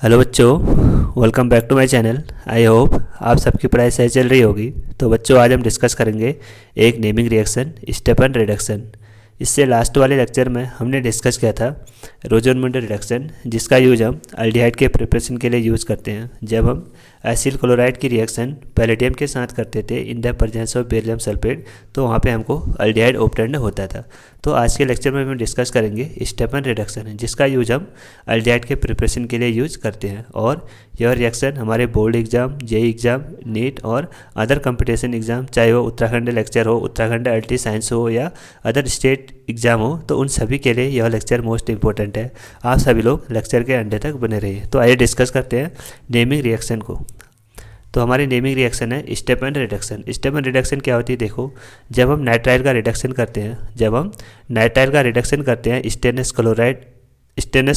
Hello बच्चों, welcome back to my channel. I hope आप सबकी पढ़ाई सही चल रही होगी। तो बच्चों, आज हम डिस्कस करेंगे एक नेमिंग रिएक्शन स्टेपन रिडक्शन। इससे लास्ट वाले लेक्चर में हमने डिस्कस किया था रोजन-मुंडे रिडक्शन, जिसका यूज हम अल्डिहाइड के प्रिपरेशन के लिए यूज़ करते हैं जब हम एसिल क्लोराइड की रिएक्शन पैलेडियम के साथ करते थे in the presence of beryllium sulphate. तो वहाँ पे हमको अल्डिहाइड ऑब्टेंड होता था। तो आज के लेक्चर में हम डिस्कस करेंगे स्टेपन रिडक्शन, जिसका यूज हम अल्डिहाइड के प्रिपरेशन के लिए यूज करते हैं। और यह रिएक्शन हमारे board exam, JEE exam, NEET और अदर कंपटीशन एग्जाम, चाहे वो उत्तराखंड लेक्चर हो, उत्तराखंड अल्टी साइंस हो या अदर स्टेट एग्जाम हो, तो उन सभी के लिए यह लेक्चर मोस्ट इंपॉर्टेंट है। आप सभी लोग लेक्चर के अंत तक बने रहिए। तो आइए डिस्कस करते हैं नेमिंग रिएक्शन को। तो हमारी नेमिंग रिएक्शन है स्टेपन रिडक्शन। स्टेपन रिडक्शन क्या होती है? देखो, जब हम नाइट्राइल का रिडक्शन करते हैं स्टेनलेस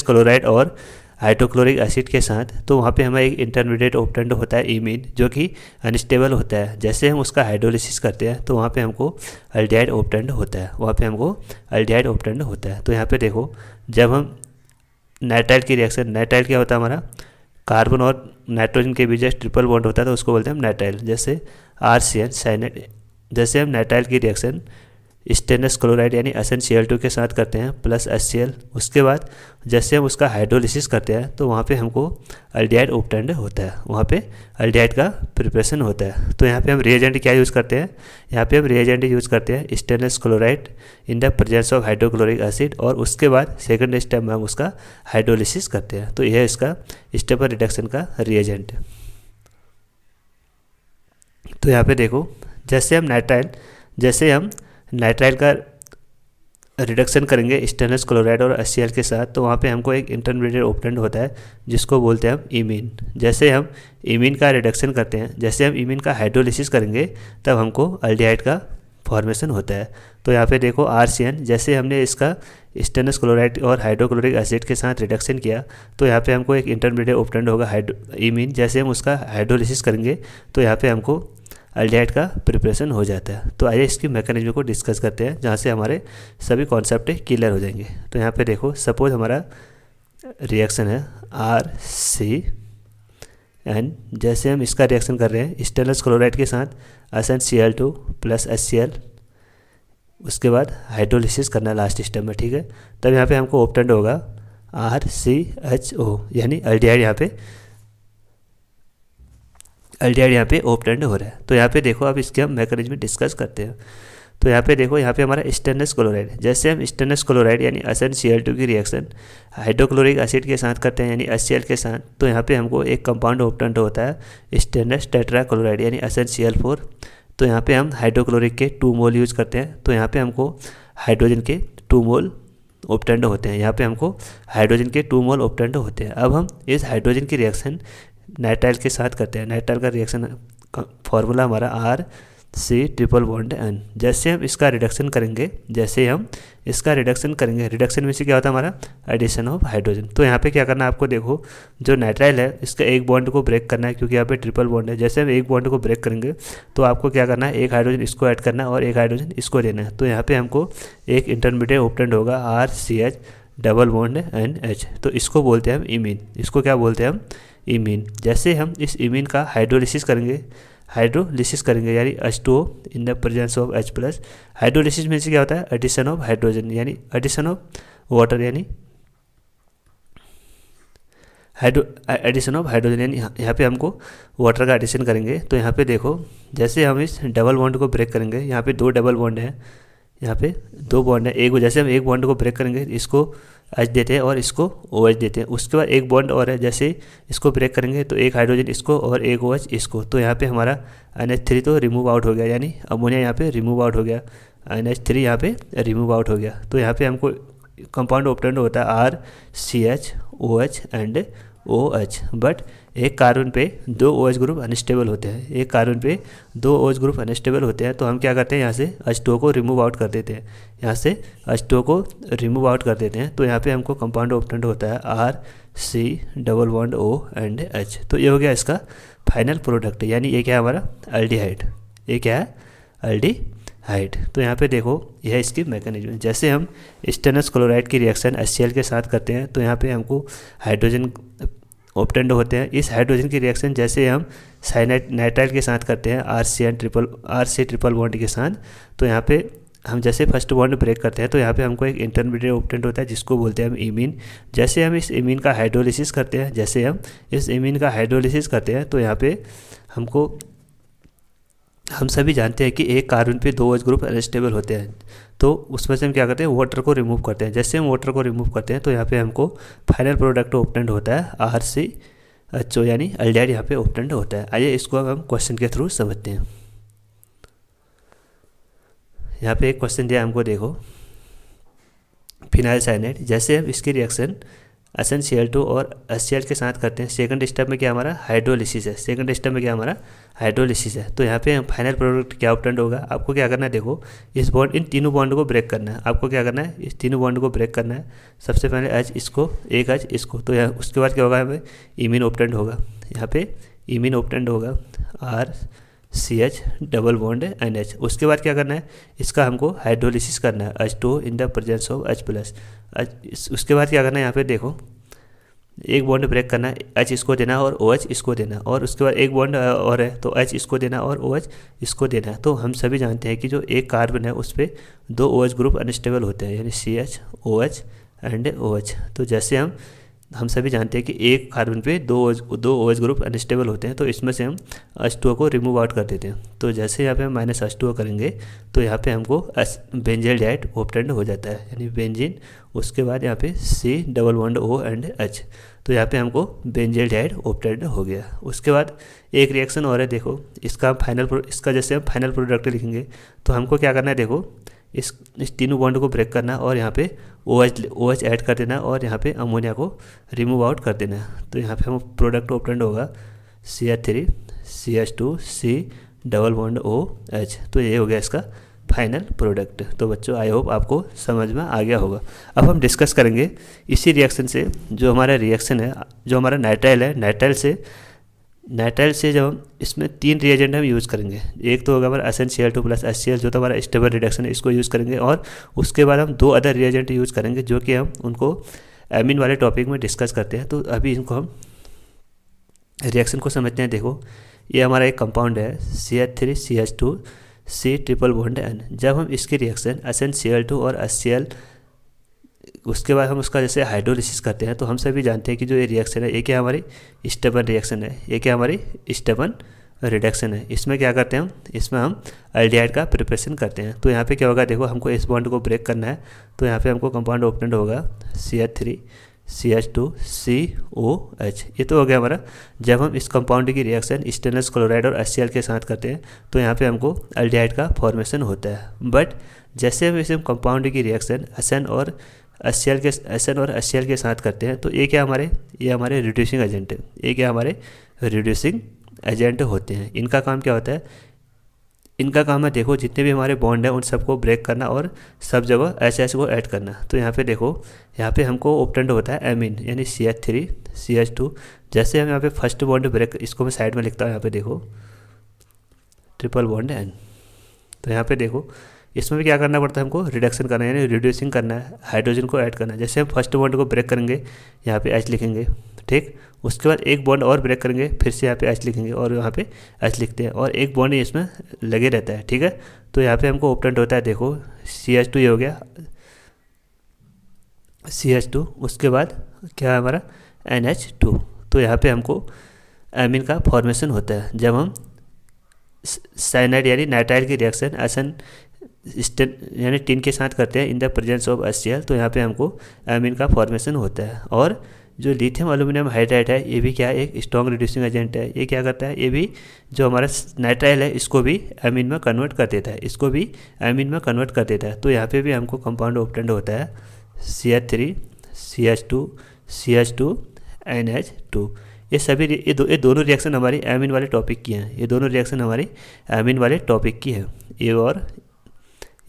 क्लोराइड और हाइड्रोक्लोरिक एसिड के साथ, तो वहाँ पे हमें एक इंटरमीडिएट ऑब्टेंड होता है इमीन, जो कि अनस्टेबल होता है। जैसे हम उसका हाइड्रोलिसिस करते हैं तो वहाँ पे हमको अल्डिहाइड ऑब्टेंड होता है। तो यहाँ पे देखो, जब हम नाइट्राइल की रिएक्शन, नाइट्राइल क्या होता है हमारा? कार्बन और नाइट्रोजन के बीच ट्रिपल बॉन्ड होता है, तो उसको बोलते हैं हम नाइट्राइल। जैसे RCN साइनाइड, जैसे हम नाइट्राइल की रिएक्शन स्टेनलेस क्लोराइड यानी SnCl2 के साथ करते हैं प्लस HCl, उसके बाद जैसे हम उसका हाइड्रोलिसिस करते हैं तो वहाँ पे हमको अल्डिहाइड ऑब्टेंड होता है, वहाँ पे अल्डिहाइड का प्रिपरेशन होता है। तो यहाँ पे हम रिएजेंट क्या यूज़ करते हैं? यहाँ पे हम रिएजेंट यूज़ करते हैं stainless chloride in the presence of hydrochloric acid, और उसके बाद सेकेंड स्टेप में हम उसका हाइड्रोलिसिस करते हैं। तो यह है इसका स्टेपन रिडक्शन का रिएजेंट। तो यहाँ पे देखो, जैसे हम नाइट्राइल का रिडक्शन करेंगे स्टेनलेस क्लोराइड और HCl के साथ, तो वहाँ पे हमको एक इंटरमीडिएट ऑब्टेंड होता है जिसको बोलते हैं हम इमीन। जैसे हम इमीन का रिडक्शन करते हैं, जैसे हम इमीन का हाइड्रोलिसिस करेंगे तब हमको अल्डिहाइड का फॉर्मेशन होता है। तो यहाँ पे देखो RCN, जैसे हमने इसका स्टेनलेस क्लोराइड और हाइड्रोक्लोरिक एसिड के साथ रिडक्शन किया तो यहाँ पे हमको एक इंटरमीडिएट ऑब्टेंड होगा इमीन। जैसे हम उसका हाइड्रोलिसिस करेंगे तो यहाँ पे हमको अल्डिहाइड का प्रिपरेशन हो जाता है। तो आइए इसकी मैकेनिज्म को डिस्कस करते हैं, जहाँ से हमारे सभी कॉन्सेप्ट क्लियर हो जाएंगे। तो यहाँ पे देखो, सपोज हमारा रिएक्शन है RCN, जैसे हम इसका रिएक्शन कर रहे हैं स्टेनलेस क्लोराइड के साथ SnCl2 प्लस HCl, उसके बाद हाइड्रोलिसिस करना लास्ट स्टेप में, ठीक है। तब यहाँ पे हमको ऑब्टेंड होगा RCHO, यानी अल्डिहाइड यहाँ पे ऑब्टेंड हो रहा है। तो यहाँ पे देखो, अब इसके हम मैकेनिज्म डिस्कस करते हैं। तो यहाँ पे देखो, यहाँ पे हमारा स्टेनलेस क्लोराइड, जैसे हम स्टेनलेस क्लोराइड यानी SnCl2 की रिएक्शन हाइड्रोक्लोरिक एसिड के साथ करते हैं यानी HCl के साथ, तो यहाँ पे हमको एक कंपाउंड ऑब्टेंड होता है स्टेनलेस टेट्राक्लोराइड यानी SnCl4। तो यहाँ पे हम हाइड्रोक्लोरिक के 2 मोल यूज करते हैं, तो यहाँ पे हमको हाइड्रोजन के 2 मोल ऑब्टेंड होते हैं। अब हम इस हाइड्रोजन की रिएक्शन नाइट्राइल के साथ करते हैं। नाइट्राइल का रिएक्शन का फॉर्मूला हमारा RC≡N। जैसे हम इसका रिडक्शन करेंगे, रिडक्शन में से क्या होता है हमारा? Addition of hydrogen. तो यहाँ पे क्या करना है आपको? देखो, जो नाइट्राइल है इसका एक बॉन्ड को ब्रेक करना है, क्योंकि यहाँ पे ट्रिपल बॉन्ड है। जैसे हम एक बॉन्ड को ब्रेक करेंगे तो आपको क्या करना है? एक हाइड्रोजन इसको ऐड करना है और एक हाइड्रोजन इसको देना है। तो यहाँ पे हमको एक इंटरमीडिएट ऑब्टेंड होगा RCH≡NH। तो इसको बोलते हैं हम इमीन। इसको क्या बोलते हैं हम? इमीन। जैसे हम इस इमीन का हाइड्रोलिसिस करेंगे यानी H2O in the presence of H+। Hydrolysis में से क्या होता है? एडिशन ऑफ हाइड्रोजन, यानी एडिशन ऑफ वाटर, यानी एडिशन ऑफ हाइड्रोजन, यानी यहाँ पे हमको वाटर का एडिशन करेंगे। तो यहाँ पे देखो, जैसे हम इस डबल बॉन्ड को ब्रेक करेंगे, यहाँ पे 2 डबल बॉन्ड है, यहाँ पे 2 बॉन्ड है। जैसे हम एक बॉन्ड को ब्रेक करेंगे, इसको H देते हैं और इसको OH देते हैं। उसके बाद एक बॉन्ड और है, जैसे इसको ब्रेक करेंगे तो एक हाइड्रोजन इसको और एक OH इसको। तो यहाँ पे हमारा NH3 तो रिमूव आउट हो गया, यानी अमोनिया यहाँ पे रिमूव आउट हो गया, NH3 यहाँ पे रिमूव आउट हो गया। तो यहाँ पे हमको कंपाउंड ऑब्टेंड होता है RCHOH एंड OH। बट एक कार्बन पे 2 OH ग्रुप अनस्टेबल होते हैं, तो हम क्या करते हैं? यहाँ से H2O को रिमूव आउट कर देते हैं। तो यहाँ पे हमको कंपाउंड ऑब्टेंड होता है RC≡O एंड H। तो ये हो गया इसका फाइनल प्रोडक्ट, यानी ये क्या है हमारा? अल्डिहाइड। तो यहाँ पे देखो, यह इसकी मैकेनिज्म। जैसे हम स्टेनलेस क्लोराइड की रिएक्शन HCl के साथ करते हैं तो यहाँ पे हमको ऑप्टेंड होते हैं। इस हाइड्रोजन की रिएक्शन जैसे हम साइनाइड नाइट्राइल के साथ करते हैं आर सी ट्रिपल बॉन्ड के साथ, तो यहाँ पे हम जैसे फर्स्ट बॉन्ड ब्रेक करते हैं तो यहाँ पे हमको एक इंटरमीडिएट ऑप्टेंड होता है जिसको बोलते हैं हम इमीन। जैसे हम इस इमीन का हाइड्रोलिसिस करते हैं तो यहाँ पे हम सभी जानते हैं कि एक कार्बन पे 2 OH ग्रुप अनस्टेबल होते हैं, तो उसमें से हम क्या करते हैं, वाटर को रिमूव करते हैं। जैसे हम वाटर को रिमूव करते हैं तो यहाँ पे हमको फाइनल प्रोडक्ट ऑप्टेंड होता है RCHO यानी एल्डिहाइड यहाँ पे ऑप्टेंड होता है। आइए इसको अब हम क्वेश्चन के थ्रू समझते हैं। यहाँ पे एक क्वेश्चन दिया हमको, देखो फिनाइल साइनाइड, जैसे हम इसकी रिएक्शन SnCl2 और HCl के साथ करते हैं, सेकंड स्टेप में क्या हमारा हाइड्रोलिसिस है। तो यहाँ पे हम फाइनल प्रोडक्ट क्या ऑब्टेंड होगा, आपको क्या करना है, देखो इन तीनों बॉन्ड को ब्रेक करना है। आपको क्या करना है, इस तीनों बॉन्ड को ब्रेक करना है। सबसे पहले H इसको, एक H इसको, तो यहाँ उसके बाद क्या होगा, हमें इमीन ऑब्टेंड होगा। यहाँ पे इमीन ऑब्टेंड होगा RCH डबल बॉन्ड NH। उसके बाद क्या करना है, इसका हमको हाइड्रोलिसिस करना है H2 in the presence of H+। उसके बाद क्या करना है, यहाँ पे देखो एक बॉन्ड ब्रेक करना है, H इसको देना और OH इसको देना, और उसके बाद एक बॉन्ड और है तो H इसको देना और OH इसको देना। तो हम सभी जानते हैं कि जो एक कार्बन है उस पर 2 OH ग्रुप अनस्टेबल होते हैं, यानी CH OH एंड OH। तो जैसे हम सभी जानते हैं कि एक कार्बन पे 2 OH ग्रुप अनस्टेबल होते हैं, तो इसमें से हम H2O को रिमूव आउट कर देते हैं। तो जैसे यहाँ पे हम -H2O करेंगे तो यहाँ पे हमको बेंजील्डिहाइड ऑब्टेंड हो जाता है, यानी बेंजीन। उसके बाद यहाँ पे C double bond O and H, तो यहाँ पे हमको बेंजील्डिहाइड ऑब्टेंड हो गया। उसके बाद एक रिएक्शन और है, देखो इसका जैसे हम फाइनल प्रोडक्ट लिखेंगे तो हमको क्या करना है, देखो इस तीनों बॉन्ड को ब्रेक करना और यहाँ पे OH ऐड कर देना और यहाँ पे अमोनिया को रिमूव आउट कर देना। तो यहाँ पे हम प्रोडक्ट ऑब्टेंड होगा CH3 CH2 C double bond OH। तो ये हो गया इसका फाइनल प्रोडक्ट। तो बच्चों आई होप आपको समझ में आ गया होगा। अब हम डिस्कस करेंगे इसी रिएक्शन से, जो हमारा रिएक्शन है, जो हमारा नाइट्राइल है, नाइट्राइल से जब हम इसमें 3 रिएजेंट हम यूज़ करेंगे। एक तो होगा हमारा SnCl2 + HCl, जो तो हमारा स्टेबल रिडक्शन है, इसको यूज़ करेंगे, और उसके बाद हम 2 अदर रिएजेंट यूज़ करेंगे जो कि हम उनको एमीन वाले टॉपिक में डिस्कस करते हैं। तो अभी इनको हम रिएक्शन को समझते हैं। देखो ये हमारा एक कंपाउंड है CH3 CH2 C triple bond N। जब हम इसकी रिएक्शन SnCl2 और HCl, उसके बाद हम उसका जैसे हाइड्रोलिसिस करते हैं, तो हम सभी जानते हैं कि जो ये रिएक्शन है ये क्या हमारी स्टेबल रिएक्शन है, ये क्या हमारी स्टेबल रिडक्शन है। इसमें क्या करते हैं इसमें हम एल्डिहाइड का प्रिपरेशन करते हैं। तो यहाँ पे क्या होगा, देखो हमको इस बॉन्ड को ब्रेक करना है, तो यहाँ पे हमको कंपाउंड ऑब्टेंड होगा CH3 CH2 COH। ये तो हो गया हमारा। जब हम इस कंपाउंड की रिएक्शन स्टेनलेस क्लोराइड और HCl के साथ करते हैं तो यहाँ पे हमको एल्डिहाइड का फॉर्मेशन होता है। बट जैसे हम इस कंपाउंड की रिएक्शन SN और HCl के साथ करते हैं तो ये हमारे रिड्यूसिंग एजेंट है। ये क्या हमारे रिड्यूसिंग एजेंट होते हैं। इनका काम क्या होता है, इनका काम है देखो जितने भी हमारे बॉन्ड हैं उन सबको ब्रेक करना और सब जगह HH को ऐड करना। तो यहाँ पे देखो, यहाँ पे हमको ऑब्टेंड होता है एमीन, यानी CH3 CH2। जैसे हम यहाँ पे फर्स्ट बॉन्ड ब्रेक, इसको मैं साइड में लिखता हूँ, यहाँ पे देखो ट्रिपल बॉन्ड N। तो यहाँ पे देखो इसमें भी क्या करना पड़ता है, हमको रिडक्शन करना है, यानी रिड्यूसिंग करना है, हाइड्रोजन को ऐड करना है। जैसे हम फर्स्ट बॉन्ड को ब्रेक करेंगे यहाँ पे H लिखेंगे, ठीक। उसके बाद एक बॉन्ड और ब्रेक करेंगे, फिर से यहाँ पे H लिखेंगे और यहाँ पे H लिखते हैं, और एक बॉन्ड इसमें लगे रहता है, ठीक है। तो यहाँ पे हमको ऑब्टेंड होता है, देखो CH2 ये हो गया CH2। उसके बाद क्या है हमारा NH2। तो यहाँ पे हमको एमीन का फॉर्मेशन होता है जब हम साइनाइड यानी नाइट्राइल की रिएक्शन SN यानी टिन के साथ करते हैं in the presence of HCl। तो यहाँ पे हमको एमीन का फॉर्मेशन होता है। और जो लिथियम एल्यूमिनियम हाइड्राइड है ये भी क्या है, एक स्ट्रॉन्ग रिड्यूसिंग एजेंट है। ये क्या करता है, ये भी जो हमारा नाइट्राइल है इसको भी एमीन में कन्वर्ट कर देता है, तो यहाँ पे भी हमको कंपाउंड ऑब्टेंड होता है CH3 CH2 CH2 NH2। ये सभी ये दोनों रिएक्शन हमारी एमीन वाले टॉपिक की हैं।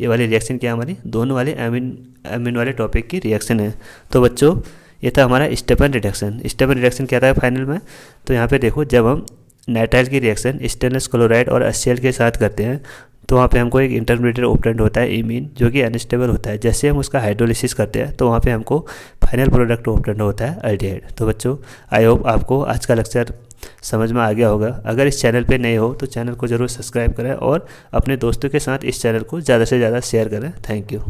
ये वाली रिएक्शन क्या हमारी दोनों वाले एमीन वाले टॉपिक की रिएक्शन है। तो बच्चों ये था हमारा स्टेपन रिडक्शन क्या था फाइनल में। तो यहाँ पे देखो जब हम नाइट्राइल की रिएक्शन स्टेनलेस क्लोराइड और HCl के साथ करते हैं तो वहाँ पे हमको एक इंटरमीडिएट ऑपरेंड होता है इमीन, जो कि अनस्टेबल होता है। जैसे हम उसका हाइड्रोलिसिस करते हैं तो वहाँ पे हमको फाइनल प्रोडक्ट ऑपरेंड होता है अल्डिहाइड। तो बच्चों, आई होप आपको आज का लेक्चर समझ में आ गया होगा। अगर इस चैनल पे नए हो तो चैनल को ज़रूर सब्सक्राइब करें और अपने दोस्तों के साथ इस चैनल को ज़्यादा से ज़्यादा शेयर करें। Thank you.